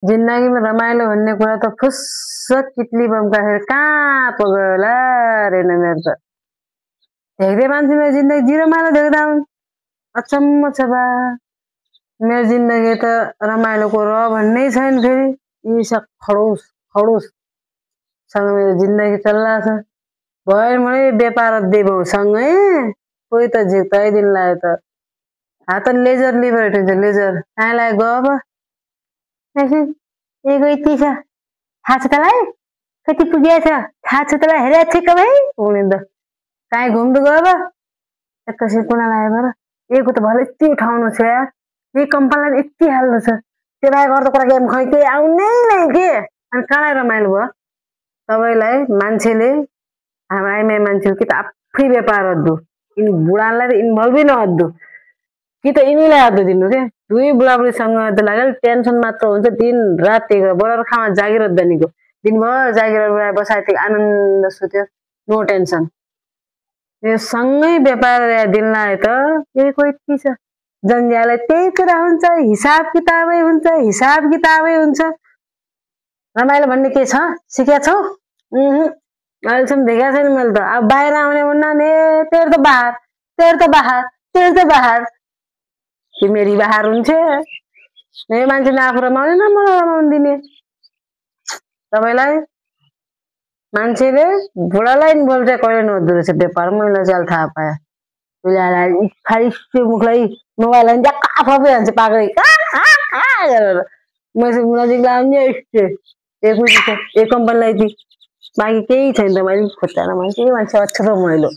जिन्दगीमा रमाइलो भन्ने कुरा त फुस्स किटली बम्काखेरि कहाँ पो गयो होला रेन मेरो त देख्दै मान्छे मेरो जिन्दगी जिरो माला देख्दा अचम्म छ बा मेरो जिन्दगी त रमाइलोको र भन्ने छैन फेरि यी खडौस खडौस सँग मेरो जिन्दगी चल्ला छ भयो भने व्यापार देबौ सँगै कोही त झिक्दै दिन लाग्यो त हात लेजर लिभर हुन्छ लेजर कहाँ लाग्यो गयो अब एगो यति छ थाहा छ तँलाई कति पुगेछ थाहा छ तँलाई हेरेको थिएँ भाइ हुने त काहीँ घुम्नु गयो अब एकैछिन कुना लाग्यो बर एगो त भले यति उठाउनु छ यार यही कम्पनीलाई यति हाल्नु छ त्यो बाहेक अर्को कुरा गेम खै केही आउनै नै के अनि कहाँ रमाइलो भयो तपाईँलाई मान्छेले हामी मान्छे कि त आफै व्यापार अद्दु यिनी बुढालाई त इन्भल्भै नअद्दु कि त यिनीलाई अद्दु दिनु के दुई बुढाबुढीसँग त लाग्यो टेन्सन मात्र हुन्छ दिन रात त्यही बराबर खामा जागिर अद्दानीको दिनभर जागिर बसाएको थियो आनन्द सुत्यो नो टेन्सन यो सँगै व्यापार दिन लाए त यही कोही के छ जन्जाले त्यही कुरा हुन्छ हिसाब किताबै हुन्छ रमाइलो भन्ने के छ सिकेको छौ अहिलेसम्म देखेको छैन मैले त अब बाहिर आउने भन्ना ने तेरो त बाहर तिमीहरू बाहर हुन्छ यो मान्छेले आफू रमाउने न मलाई रमाउनु दिने तपाईँलाई मान्छेले बुढालाई इन्भल्भ चाहिँ कहिले नहुँदो रहेछ व्यापार मैले चाहिँ थाहा पाएँ उसले खाइसो मुखलाई मोबाइल ज्याक्का फपै हान्छ पागल गरेर मैले नजिक लाउने एक कम्पनीलाई बाँकी केही छैन त मैले खोज्दा मान्छे अक्षर मैलो